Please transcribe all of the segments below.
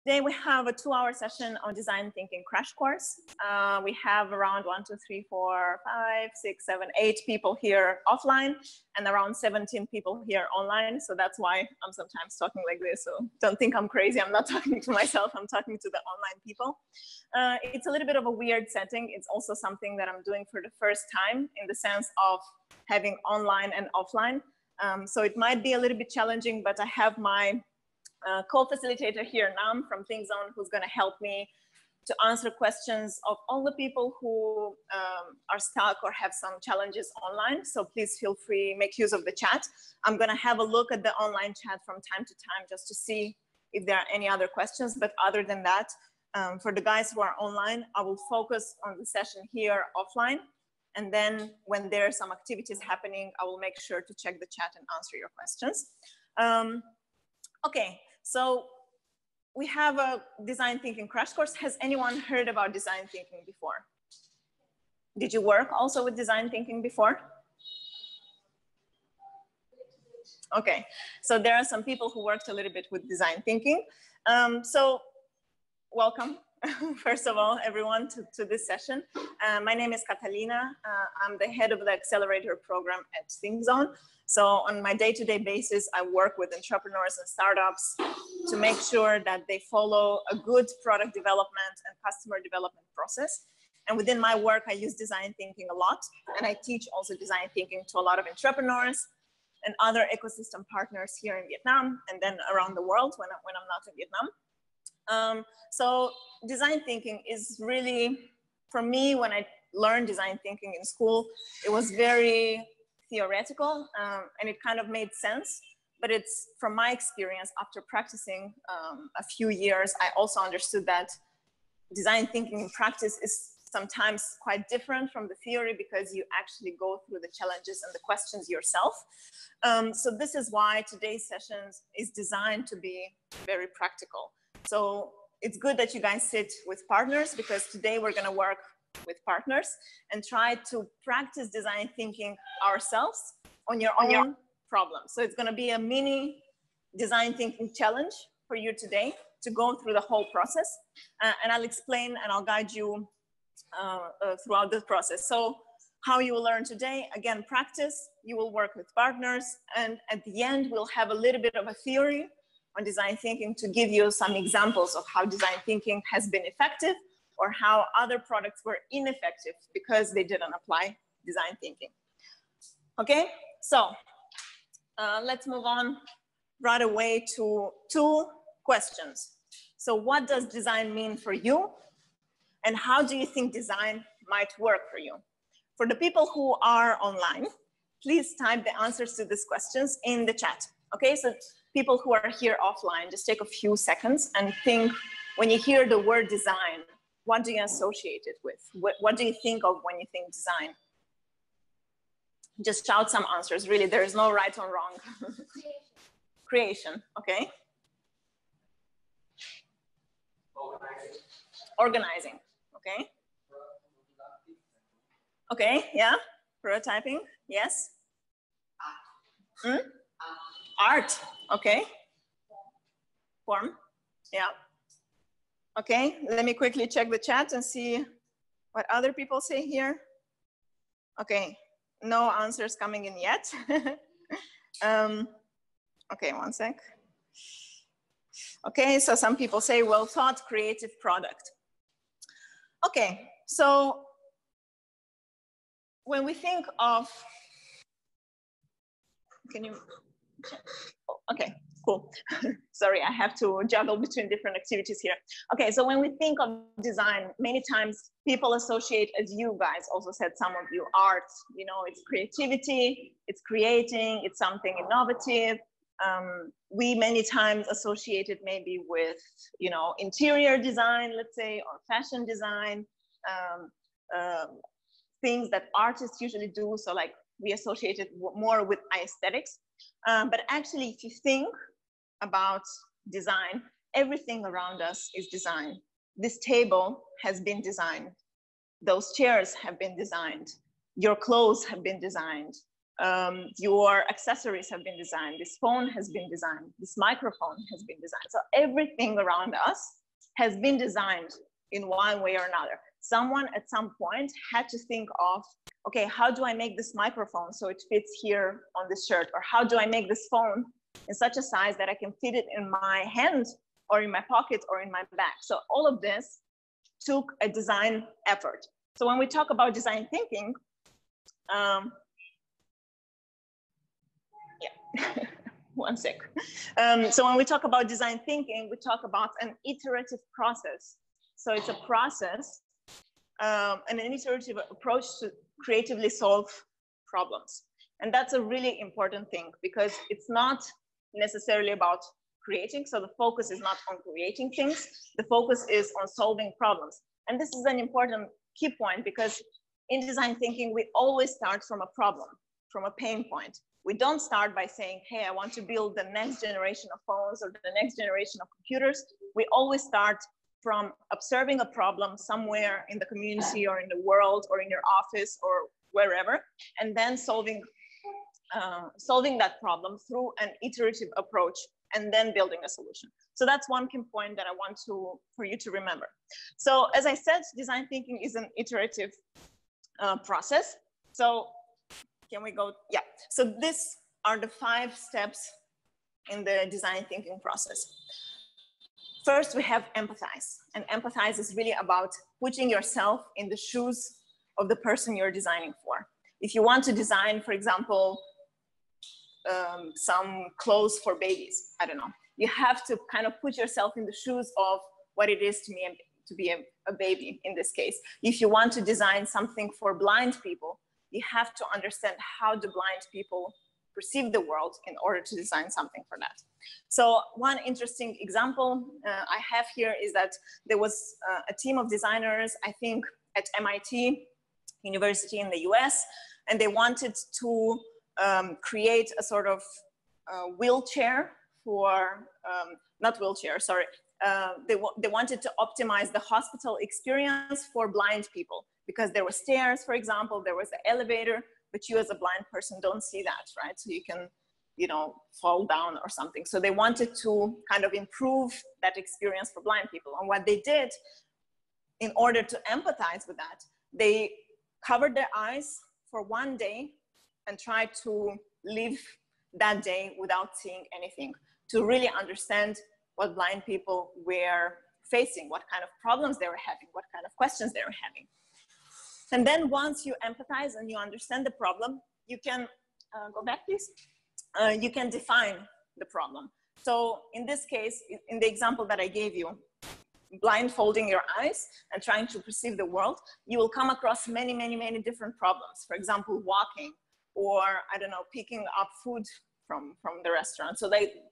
Today we have a 2-hour session on design thinking crash course. We have around 1, 2, 3, 4, 5, 6, 7, 8 people here offline and around 17 people here online. So that's why I'm sometimes talking like this. So don't think I'm crazy. I'm not talking to myself. I'm talking to the online people. It's a little bit of a weird setting. It's also something that I'm doing for the first time in the sense of having online and offline. So it might be a little bit challenging, but I have my co-facilitator here, Nam from ThinkZone, who's going to help me to answer questions of all the people who are stuck or have some challenges online. So please feel free, make use of the chat. I'm going to have a look at the online chat from time to time just to see if there are any other questions. But other than that, for the guys who are online, I will focus on the session here offline. And then when there are some activities happening, I will make sure to check the chat and answer your questions. Okay, so we have a design thinking crash course. Has anyone heard about design thinking before? Did you work also with design thinking before? Okay, so there are some people who worked a little bit with design thinking. So welcome, first of all, everyone to this session. My name is Catalina. I'm the head of the Accelerator Program at ThinkZone. So on my day-to-day basis, I work with entrepreneurs and startups to make sure that they follow a good product development and customer development process. And within my work, I use design thinking a lot. And I teach also design thinking to a lot of entrepreneurs and other ecosystem partners here in Vietnam and then around the world when I'm not in Vietnam. So design thinking is really, for me, when I learned design thinking in school, it was very theoretical and it kind of made sense, but it's from my experience after practicing a few years, I also understood that design thinking in practice is sometimes quite different from the theory because you actually go through the challenges and the questions yourself. So this is why today's sessions is designed to be very practical. So it's good that you guys sit with partners because today we're going to work with partners and try to practice design thinking ourselves on your own problem. So it's going to be a mini design thinking challenge for you today to go through the whole process. And I'll explain and I'll guide you throughout the process. So how you will learn today, again, practice, you will work with partners, and at the end, we'll have a little bit of a theory on design thinking to give you some examples of how design thinking has been effective or how other products were ineffective because they didn't apply design thinking. Okay, so let's move on right away to 2 questions. So what does design mean for you? And how do you think design might work for you? For the people who are online, please type the answers to these questions in the chat. Okay, so people who are here offline, just take a few seconds and think, when you hear the word design, what do you associate it with? What do you think of when you think design? Just shout some answers, really, there is no right or wrong. Creation, okay. Organizing, okay. Okay, yeah, prototyping, yes. Art, okay. Form, yeah. Okay, let me quickly check the chat and see what other people say here. Okay, no answers coming in yet. Okay, one sec. Okay, so some people say well thought, creative product. Okay, so when we think of, can you, okay, cool. Sorry, I have to juggle between different activities here. Okay, so when we think of design, many times people associate, as you guys also said, some of you, art, you know, it's creativity, it's creating, it's something innovative. We many times associate it maybe with, you know, interior design, let's say, or fashion design, things that artists usually do. So like we associate it more with aesthetics. But actually, if you think about design, everything around us is design. This table has been designed. Those chairs have been designed. Your clothes have been designed. Your accessories have been designed. This phone has been designed. This microphone has been designed. So everything around us has been designed in one way or another. Someone at some point had to think of, okay, how do I make this microphone so it fits here on this shirt? Or how do I make this phone in such a size that I can fit it in my hand or in my pocket or in my bag? So all of this took a design effort. So when we talk about design thinking, one sec. So when we talk about design thinking, we talk about an iterative process. So it's a process and an iterative approach to creatively solve problems. And that's a really important thing because it's not necessarily about creating. So the focus is not on creating things. The focus is on solving problems. And this is an important key point because in design thinking, we always start from a problem, from a pain point. We don't start by saying, hey, I want to build the next generation of phones or the next generation of computers. We always start from observing a problem somewhere in the community or in the world or in your office or wherever, and then solving that problem through an iterative approach and then building a solution. So that's one key point that I want for you to remember. So as I said, design thinking is an iterative process. So can we go? Yeah. So these are the 5 steps in the design thinking process. First, we have empathize. And empathize is really about putting yourself in the shoes of the person you're designing for. If you want to design, for example, some clothes for babies, I don't know, you have to kind of put yourself in the shoes of what it is to be a baby in this case. If you want to design something for blind people, you have to understand how the blind people perceive the world in order to design something for that. So one interesting example I have here is that there was a team of designers, I think at MIT University in the US, and they wanted to create a sort of wheelchair for, not wheelchair, sorry. They wanted to optimize the hospital experience for blind people because there were stairs, for example, there was an elevator, but you as a blind person don't see that, right? So you can, you know, fall down or something. So they wanted to kind of improve that experience for blind people. And what they did in order to empathize with that, they covered their eyes for one day and tried to live that day without seeing anything, to really understand what blind people were facing, what kind of problems they were having, what kind of questions they were having. And then once you empathize and you understand the problem, you can, go back please, you can define the problem. So in this case, in the example that I gave you, blindfolding your eyes and trying to perceive the world, you will come across many, many, many different problems. For example, walking, or I don't know, picking up food from the restaurant. So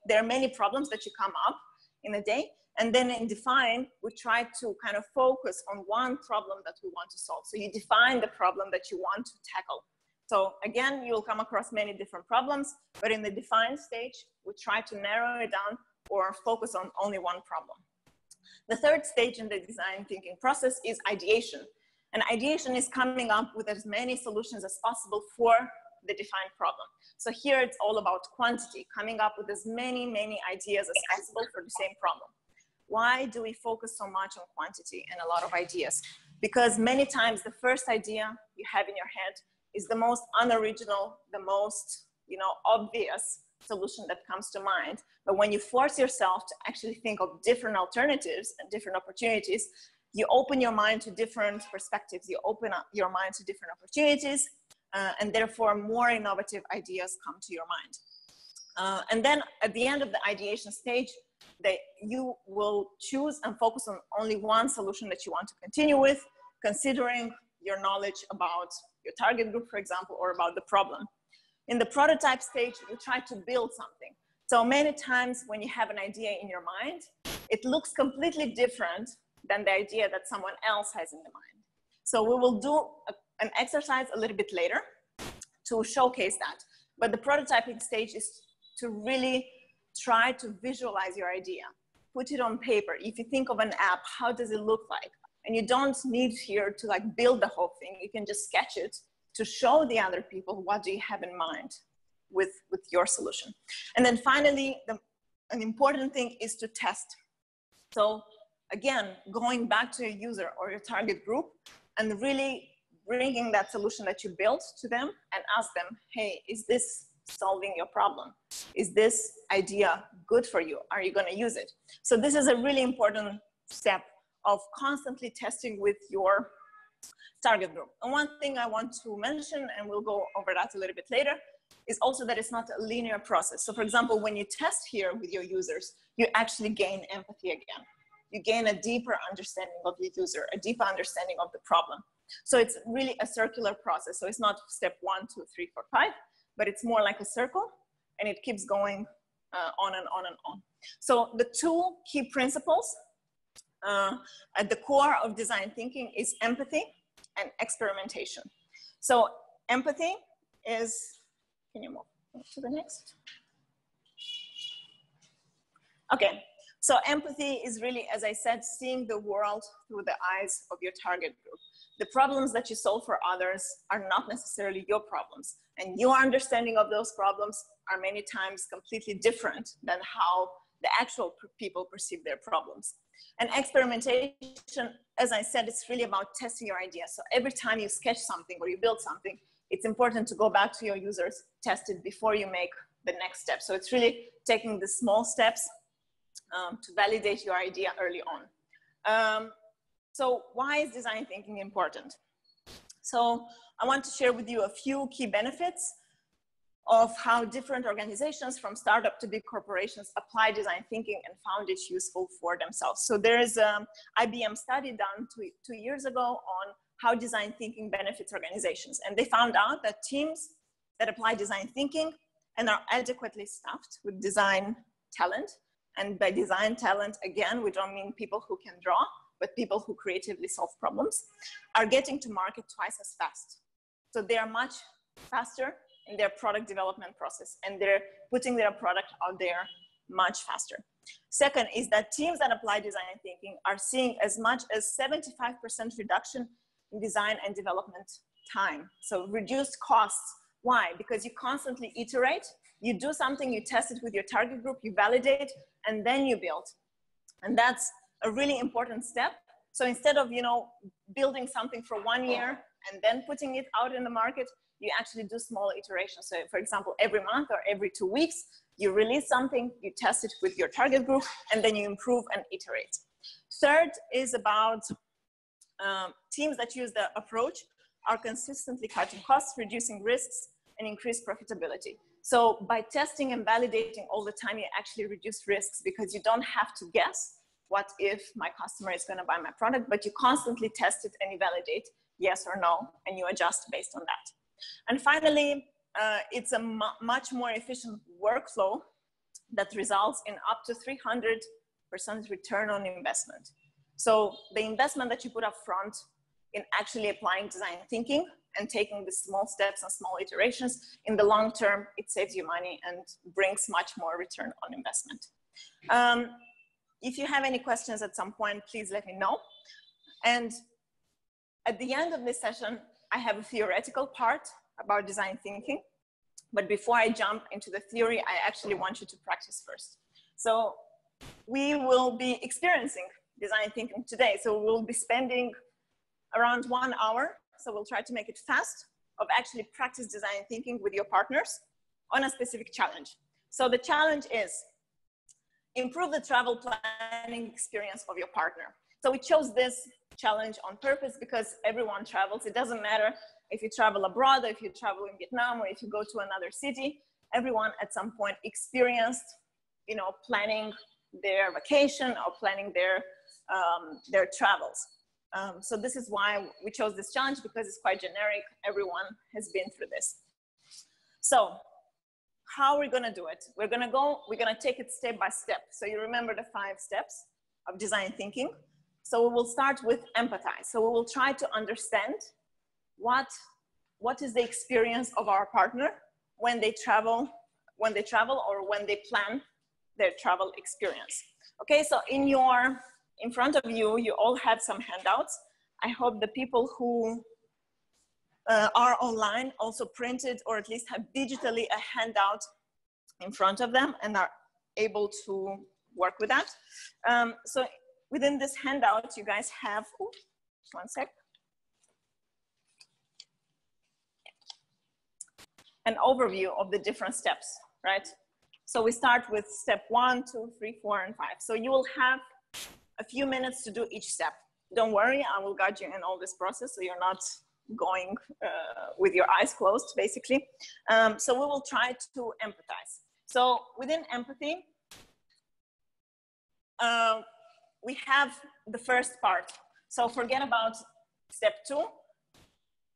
there are many problems that you come up in a day. And then in define, we try to kind of focus on one problem that we want to solve. So you define the problem that you want to tackle. So again, you'll come across many different problems, but in the define stage, we try to narrow it down or focus on only one problem. The third stage in the design thinking process is ideation. And ideation is coming up with as many solutions as possible for the defined problem. So here it's all about quantity, coming up with as many, many ideas as possible for the same problem. Why do we focus so much on quantity and a lot of ideas? Because many times the first idea you have in your head is the most unoriginal, the most, you know, obvious solution that comes to mind. But when you force yourself to actually think of different alternatives and different opportunities, you open your mind to different perspectives, you open up your mind to different opportunities, and therefore more innovative ideas come to your mind. And then at the end of the ideation stage, you will choose and focus on only one solution that you want to continue with, considering your knowledge about your target group, for example, or about the problem. In the prototype stage, you try to build something. So many times when you have an idea in your mind, it looks completely different than the idea that someone else has in the mind. So we will do an exercise a little bit later to showcase that. But the prototyping stage is to really try to visualize your idea, put it on paper. If you think of an app, how does it look like? And you don't need here to like build the whole thing. You can just sketch it to show the other people what do you have in mind with your solution. And then finally, an important thing is to test. So again, going back to your user or your target group and really bringing that solution that you built to them and ask them, hey, is this solving your problem? Is this idea good for you? Are you going to use it? So this is a really important step of constantly testing with your target group. And one thing I want to mention, and we'll go over that a little bit later, is also that it's not a linear process. So for example, when you test here with your users, you actually gain empathy again. You gain a deeper understanding of your user, a deeper understanding of the problem. So it's really a circular process. So it's not step 1, 2, 3, 4, 5, but it's more like a circle, and it keeps going on and on and on. So the 2 key principles at the core of design thinking is empathy and experimentation. So empathy is, can you move to the next? Okay, so empathy is really, as I said, seeing the world through the eyes of your target group. The problems that you solve for others are not necessarily your problems, and your understanding of those problems are many times completely different than how the actual people perceive their problems. And experimentation, as I said, it's really about testing your idea. So every time you sketch something or you build something, it's important to go back to your users, test it before you make the next step. So it's really taking the small steps to validate your idea early on. So why is design thinking important? So I want to share with you a few key benefits of how different organizations from startup to big corporations apply design thinking and found it useful for themselves. So there is an IBM study done two years ago on how design thinking benefits organizations. And they found out that teams that apply design thinking and are adequately staffed with design talent, and by design talent, again, we don't mean people who can draw, but people who creatively solve problems, are getting to market twice as fast. So they are much faster in their product development process, and they're putting their product out there much faster. Second is that teams that apply design thinking are seeing as much as 75% reduction in design and development time. So reduced costs. Why? Because you constantly iterate, you do something, you test it with your target group, you validate, and then you build. And that's a really important step. So instead of, building something for 1 year and then putting it out in the market, you actually do small iterations. So for example, every month or every 2 weeks, you release something, you test it with your target group, and then you improve and iterate. Third is about teams that use the approach are consistently cutting costs, reducing risks, and increase profitability. So by testing and validating all the time, you actually reduce risks because you don't have to guess what if my customer is going to buy my product, but you constantly test it and you validate yes or no, and you adjust based on that. And finally, it's a much more efficient workflow that results in up to 300% return on investment. So the investment that you put up front in actually applying design thinking and taking the small steps and small iterations, in the long term, it saves you money and brings much more return on investment. If you have any questions at some point, please let me know. And at the end of this session, I have a theoretical part about design thinking. But before I jump into the theory, I actually want you to practice first. So we will be experiencing design thinking today. So we'll be spending around 1 hour. So we'll try to make it fast of actually practice design thinking with your partners on a specific challenge. So the challenge is improve the travel planning experience of your partner. So we chose this challenge on purpose because everyone travels. It doesn't matter if you travel abroad, or if you travel in Vietnam, or if you go to another city, everyone at some point experienced, planning their vacation or planning their travels. So this is why we chose this challenge, because it's quite generic. Everyone has been through this. So how are we going to do it? We're going to take it step by step. So you remember the 5 steps of design thinking. So we will start with empathize. So we will try to understand what is the experience of our partner when they travel or when they plan their travel experience. Okay, so in front of you, you all have some handouts. I hope the people who are online, also printed, or at least have digitally a handout in front of them and are able to work with that. So within this handout, you guys have, one sec. An overview of the different steps, right? So we start with step 1, 2, 3, 4, and 5. So you will have a few minutes to do each step. Don't worry, I will guide you in all this process so you're not going with your eyes closed, basically. So we will try to empathize. So within empathy, we have the first part. So forget about step 2.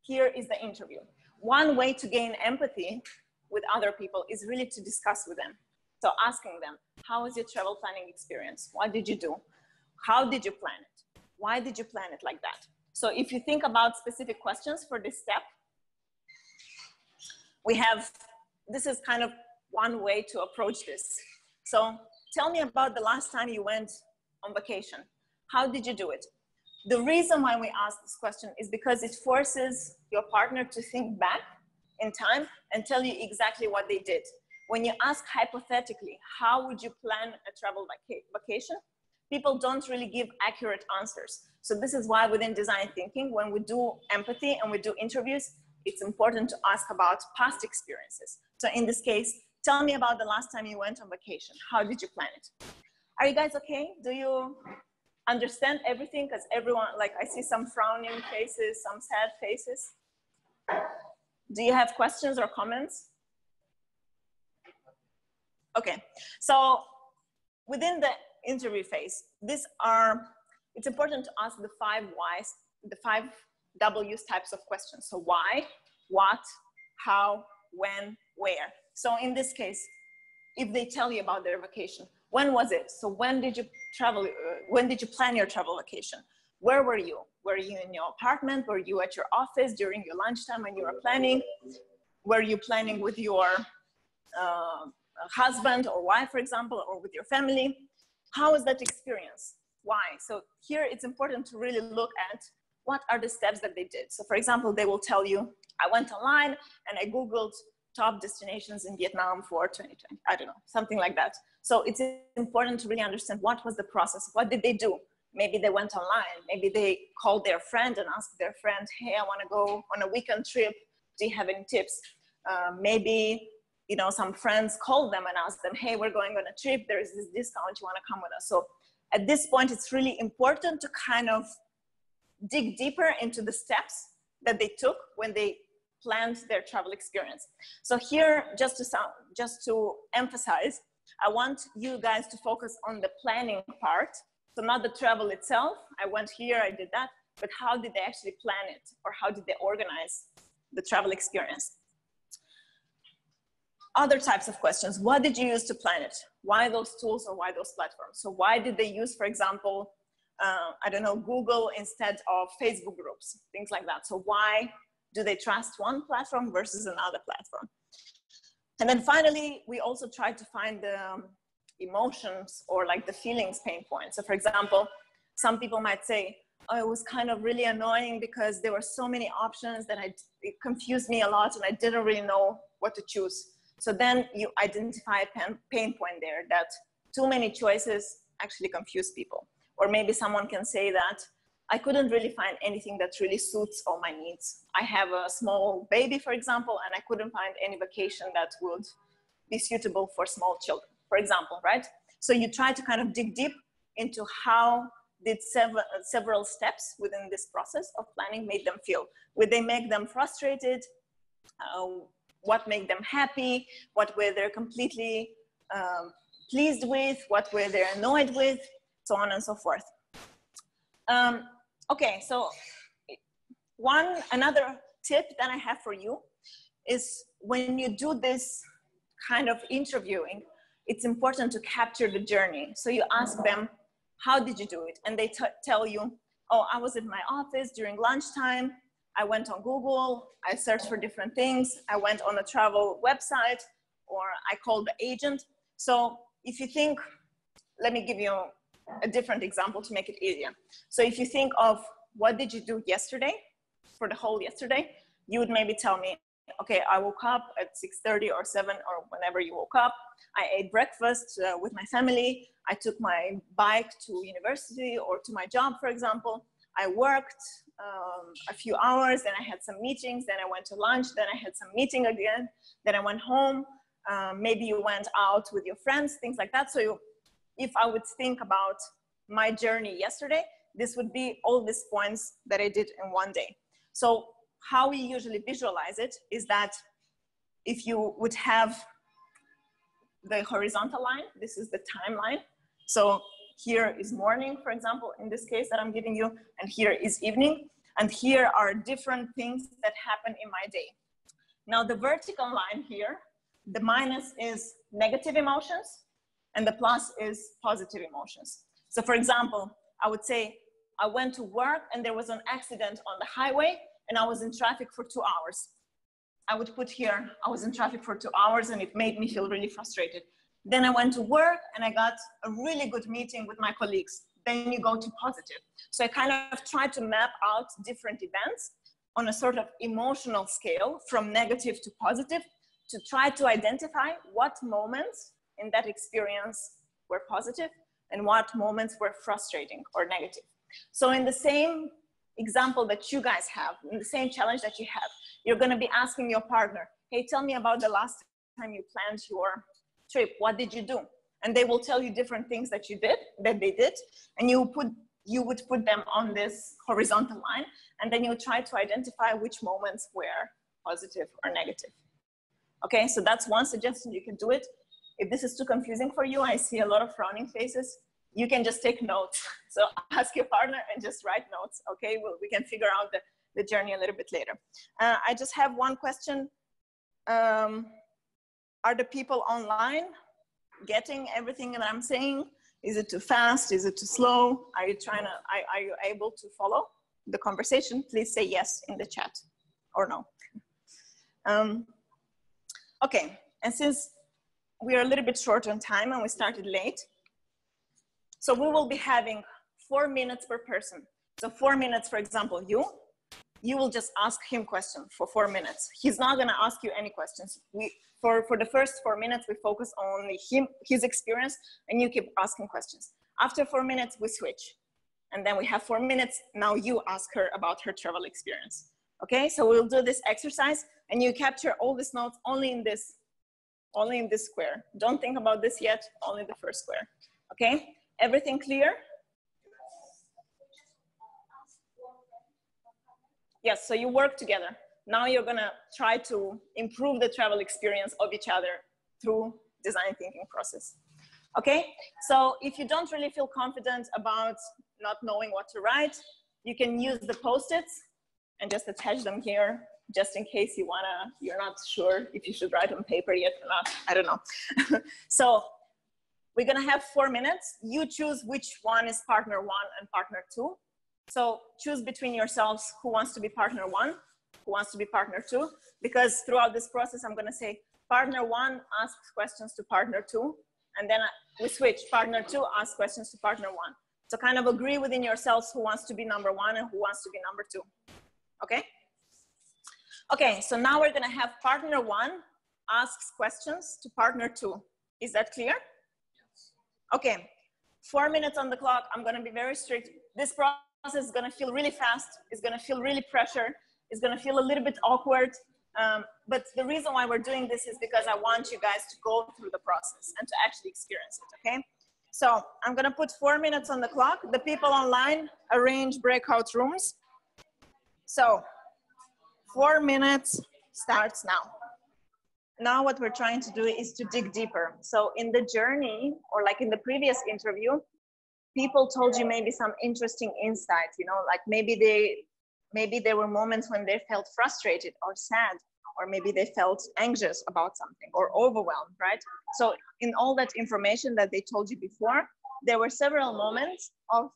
Here is the interview. One way to gain empathy with other people is really to discuss with them. So asking them, how was your travel planning experience? What did you do? How did you plan it? Why did you plan it like that? So if you think about specific questions for this step, we have, this is kind of one way to approach this. So tell me about the last time you went on vacation. How did you do it? The reason why we ask this question is because it forces your partner to think back in time and tell you exactly what they did. When you ask hypothetically, how would you plan a travel vacation? People don't really give accurate answers. So this is why within design thinking, when we do empathy and we do interviews, it's important to ask about past experiences. So in this case, tell me about the last time you went on vacation. How did you plan it? Are you guys okay? Do you understand everything? Because everyone, like I see some frowning faces, some sad faces. Do you have questions or comments? Okay, so within the interview phase, it's important to ask the 5 whys, the 5 W's types of questions. So why, what, how, when, where. So in this case, if they tell you about their vacation, when was it? So when did you travel? When did you plan your travel vacation? Where were you? Were you in your apartment? Were you at your office during your lunchtime when you were planning? Were you planning with your husband or wife, for example, or with your family? How was that experience? Why? So here it's important to really look at what are the steps that they did. So for example, they will tell you, I went online and I Googled top destinations in Vietnam for 2020. I don't know, something like that. So it's important to really understand what was the process. What did they do? Maybe they went online. Maybe they called their friend and asked their friend, hey, I want to go on a weekend trip. Do you have any tips? Maybe, you know, some friends called them and asked them, hey, we're going on a trip. There is this discount. You want to come with us? So at this point, it's really important to kind of dig deeper into the steps that they took when they planned their travel experience. So here, just to emphasize, I want you guys to focus on the planning part. So not the travel itself. I went here, I did that, but how did they actually plan it? Or how did they organize the travel experience? Other types of questions. What did you use to plan it? Why those tools or why those platforms? So why did they use, for example, I don't know, Google instead of Facebook groups, things like that. So why do they trust one platform versus another platform? And then finally, we also try to find the emotions or like the feelings pain points. So for example, some people might say, oh, it was kind of really annoying because there were so many options that it confused me a lot and I didn't really know what to choose. So then you identify a pain point there, that too many choices actually confuse people. Or maybe someone can say that I couldn't really find anything that really suits all my needs. I have a small baby, for example, and I couldn't find any vacation that would be suitable for small children, for example, right? So you try to kind of dig deep into how did several steps within this process of planning made them feel. Would they make them frustrated? What made them happy? What were they completely pleased with? What were they annoyed with? So on and so forth. Okay, so another tip that I have for you is when you do this kind of interviewing, it's important to capture the journey. So you ask them, how did you do it? And they tell you, oh, I was at my office during lunchtime. I went on Google, I searched for different things. I went on a travel website, or I called the agent. So if you think, let me give you a different example to make it easier. So if you think of what did you do yesterday, for the whole yesterday, you would maybe tell me, okay, I woke up at 6:30 or 7 or whenever you woke up. I ate breakfast with my family. I took my bike to university or to my job, for example. I worked a few hours, then I had some meetings, then I went to lunch, then I had some meeting again, then I went home. Maybe you went out with your friends, things like that. So if I would think about my journey yesterday, this would be all these points that I did in one day. So how we usually visualize it is that if you would have the horizontal line, this is the timeline. So here is morning, for example, in this case that I'm giving you, and here is evening. And here are different things that happen in my day. Now the vertical line here, the minus is negative emotions and the plus is positive emotions. So for example, I would say I went to work and there was an accident on the highway and I was in traffic for 2 hours. I would put here, I was in traffic for 2 hours and it made me feel really frustrated. Then I went to work and I got a really good meeting with my colleagues. Then you go to positive. So I kind of try to map out different events on a sort of emotional scale from negative to positive to try to identify what moments in that experience were positive and what moments were frustrating or negative. So in the same example that you guys have, in the same challenge that you have, you're going to be asking your partner, hey, tell me about the last time you planned your trip. What did you do? And they will tell you different things that they did, and you would put them on this horizontal line, and then you try to identify which moments were positive or negative. Okay, so that's one suggestion. You can do it. If this is too confusing for you, I see a lot of frowning faces. You can just take notes. So ask your partner and just write notes. Okay, we can figure out the journey a little bit later. I just have one question. Are the people online getting everything that I'm saying? Is it too fast? Is it too slow? Are you able to follow the conversation? Please say yes in the chat or no. Okay, and since we are a little bit short on time and we started late, so we will be having 4 minutes per person. So 4 minutes, for example, you will just ask him questions for 4 minutes. He's not gonna ask you any questions. For the first 4 minutes, we focus on his experience, and you keep asking questions. After 4 minutes, we switch. And then we have 4 minutes. Now you ask her about her travel experience. Okay, so we'll do this exercise, and you capture all these notes only in this square. Don't think about this yet, only the first square. Okay, everything clear? Yes, so you work together. Now you're gonna try to improve the travel experience of each other through design thinking process. Okay, so if you don't really feel confident about not knowing what to write, you can use the Post-its and just attach them here, just in case you're not sure if you should write on paper yet or not, I don't know. So we're gonna have 4 minutes. You choose which one is partner 1 and partner 2. So choose between yourselves who wants to be partner 1, who wants to be partner 2, because throughout this process, I'm gonna say partner 1 asks questions to partner 2, and then we switch, partner 2 asks questions to partner 1. So kind of agree within yourselves who wants to be number 1 and who wants to be number 2, okay? Okay, so now we're gonna have partner 1 asks questions to partner 2. Is that clear? Okay, 4 minutes on the clock. I'm gonna be very strict. This process is gonna feel really fast. It's gonna feel really pressure. It's gonna feel a little bit awkward. But the reason why we're doing this is because I want you guys to go through the process and to actually experience it, okay? So I'm gonna put 4 minutes on the clock. The people online arrange breakout rooms. So 4 minutes starts now. Now what we're trying to do is to dig deeper. So in the journey, or like in the previous interview, people told you maybe some interesting insights, you know, like maybe there were moments when they felt frustrated or sad, or maybe they felt anxious about something or overwhelmed, right? So in all that information that they told you before, there were several moments of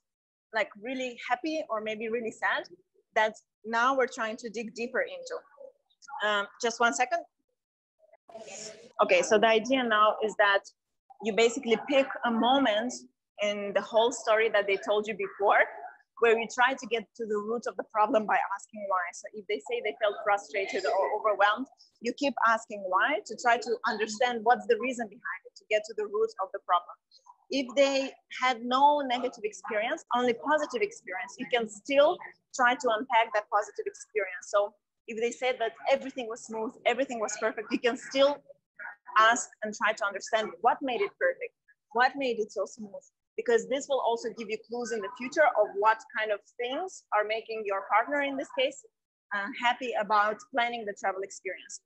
like really happy or maybe really sad that now we're trying to dig deeper into. Just 1 second. Okay, so the idea now is that you basically pick a moment in the whole story that they told you before, where you try to get to the root of the problem by asking why. So if they say they felt frustrated or overwhelmed, you keep asking why to try to understand what's the reason behind it, to get to the root of the problem. If they had no negative experience, only positive experience, you can still try to unpack that positive experience. So if they said that everything was smooth, everything was perfect, you can still ask and try to understand what made it perfect, what made it so smooth, because this will also give you clues in the future of what kind of things are making your partner, in this case, happy about planning the travel experience.